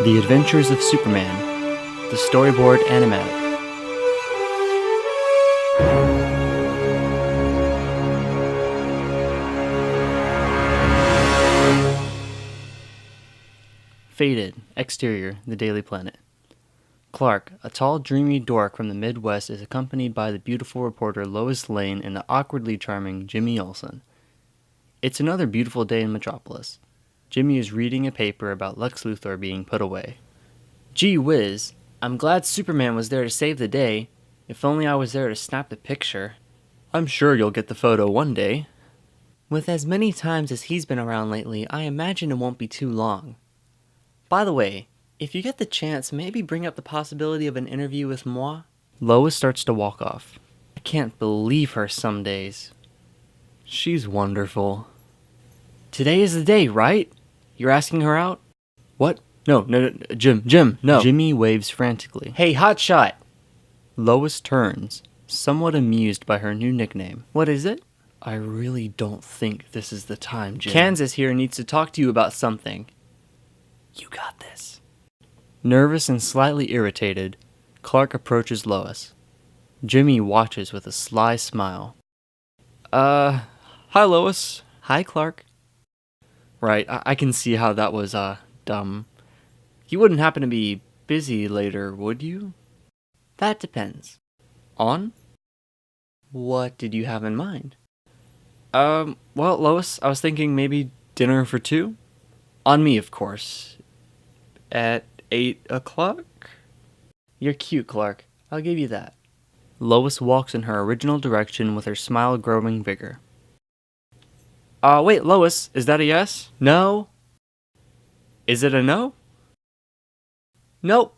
The Adventures of Superman, the storyboard Animatic. Faded, exterior, the Daily Planet. Clark, a tall, dreamy dork from the Midwest, is accompanied by the beautiful reporter Lois Lane and the awkwardly charming Jimmy Olsen. It's another beautiful day in Metropolis. Jimmy is reading a paper about Lex Luthor being put away. Gee whiz, I'm glad Superman was there to save the day. If only I was there to snap the picture. I'm sure you'll get the photo one day. With as many times as he's been around lately, I imagine it won't be too long. By the way, if you get the chance, maybe bring up the possibility of an interview with moi. Lois starts to walk off. I can't believe her some days. She's wonderful. Today is the day, right? You're asking her out? What? No, Jim, no. Jimmy waves frantically. Hey, hotshot! Lois turns, somewhat amused by her new nickname. What is it? I really don't think this is the time, Jim. Kansas here needs to talk to you about something. You got this. Nervous and slightly irritated, Clark approaches Lois. Jimmy watches with a sly smile. Hi Lois. Hi Clark. Right, I can see how that was, dumb. You wouldn't happen to be busy later, would you? That depends. On? What did you have in mind? Well, Lois, I was thinking maybe dinner for two? On me, of course. At 8 o'clock? You're cute, Clark. I'll give you that. Lois walks in her original direction with her smile growing bigger. Wait, Lois, is that a yes? No? Is it a no? Nope.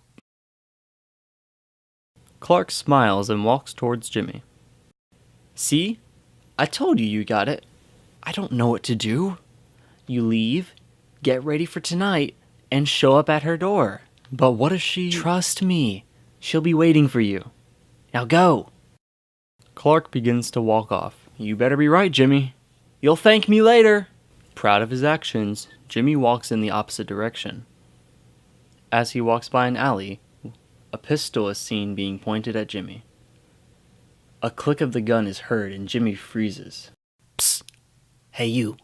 Clark smiles and walks towards Jimmy. See? I told you got it. I don't know what to do. You leave, get ready for tonight, and show up at her door. But what if she... Trust me. She'll be waiting for you. Now go. Clark begins to walk off. You better be right, Jimmy. You'll thank me later. Proud of his actions, Jimmy walks in the opposite direction. As he walks by an alley, a pistol is seen being pointed at Jimmy. A click of the gun is heard and Jimmy freezes. Psst. Hey you.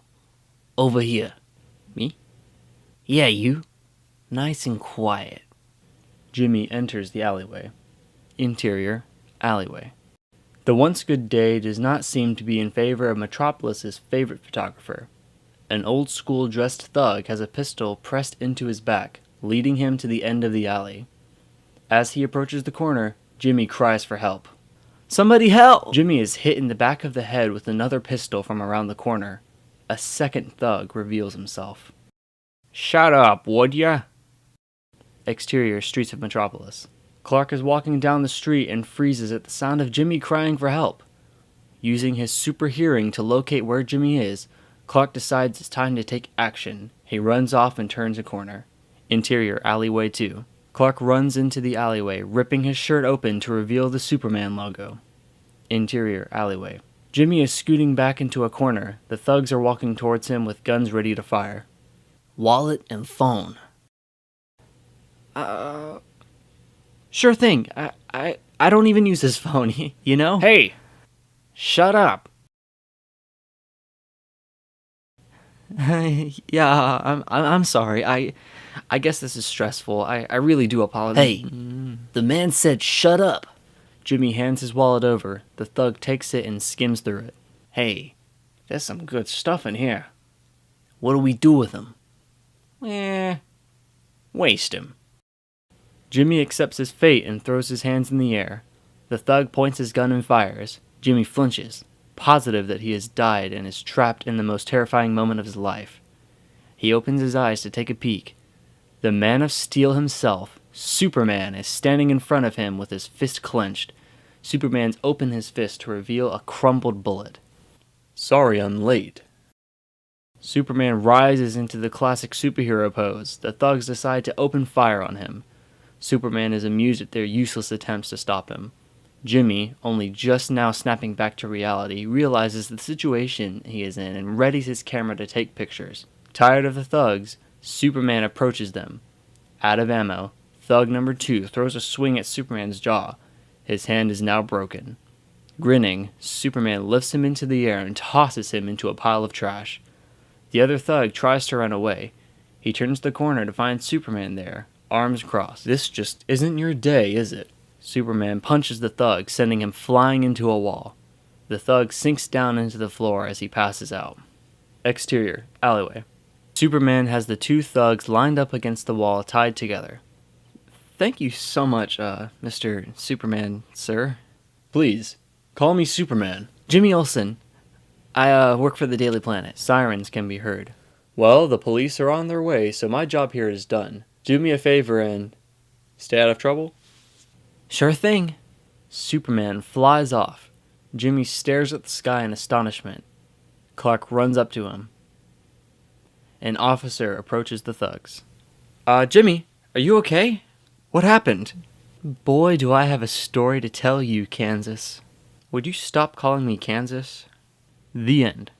Over here. Me? Yeah, you. Nice and quiet. Jimmy enters the alleyway. Interior, alleyway. The once good day does not seem to be in favor of Metropolis's favorite photographer. An old-school dressed thug has a pistol pressed into his back, leading him to the end of the alley. As he approaches the corner, Jimmy cries for help. Somebody help! Jimmy is hit in the back of the head with another pistol from around the corner. A second thug reveals himself. Shut up, would ya? Exterior streets of Metropolis. Clark is walking down the street and freezes at the sound of Jimmy crying for help. Using his super hearing to locate where Jimmy is, Clark decides it's time to take action. He runs off and turns a corner. Interior alleyway 2. Clark runs into the alleyway, ripping his shirt open to reveal the Superman logo. Interior alleyway. Jimmy is scooting back into a corner. The thugs are walking towards him with guns ready to fire. Wallet and phone. Sure thing. I don't even use his phone, you know? Hey! Shut up! Yeah, I'm sorry. I guess this is stressful. I really do apologize. Hey, the man said shut up. Jimmy hands his wallet over. The thug takes it and skims through it. Hey, there's some good stuff in here. What do we do with him? Waste him. Jimmy accepts his fate and throws his hands in the air. The thug points his gun and fires. Jimmy flinches, positive that he has died and is trapped in the most terrifying moment of his life. He opens his eyes to take a peek. The Man of Steel himself, Superman, is standing in front of him with his fist clenched. Superman's opened his fist to reveal a crumpled bullet. Sorry I'm late. Superman rises into the classic superhero pose. The thugs decide to open fire on him. Superman is amused at their useless attempts to stop him. Jimmy, only just now snapping back to reality, realizes the situation he is in and readies his camera to take pictures. Tired of the thugs, Superman approaches them. Out of ammo, thug number 2 throws a swing at Superman's jaw. His hand is now broken. Grinning, Superman lifts him into the air and tosses him into a pile of trash. The other thug tries to run away. He turns the corner to find Superman there, arms crossed. This just isn't your day, is it? Superman punches the thug, sending him flying into a wall. The thug sinks down into the floor as he passes out. Exterior, alleyway. Superman has the 2 thugs lined up against the wall, tied together. Thank you so much, Mr. Superman, sir. Please, call me Superman. Jimmy Olsen. I work for the Daily Planet. Sirens can be heard. Well, the police are on their way, so my job here is done. Do me a favor and stay out of trouble. Sure thing. Superman flies off. Jimmy stares at the sky in astonishment. Clark runs up to him. An officer approaches the thugs. Jimmy, are you okay? What happened? Boy, do I have a story to tell you, Kansas. Would you stop calling me Kansas? The end.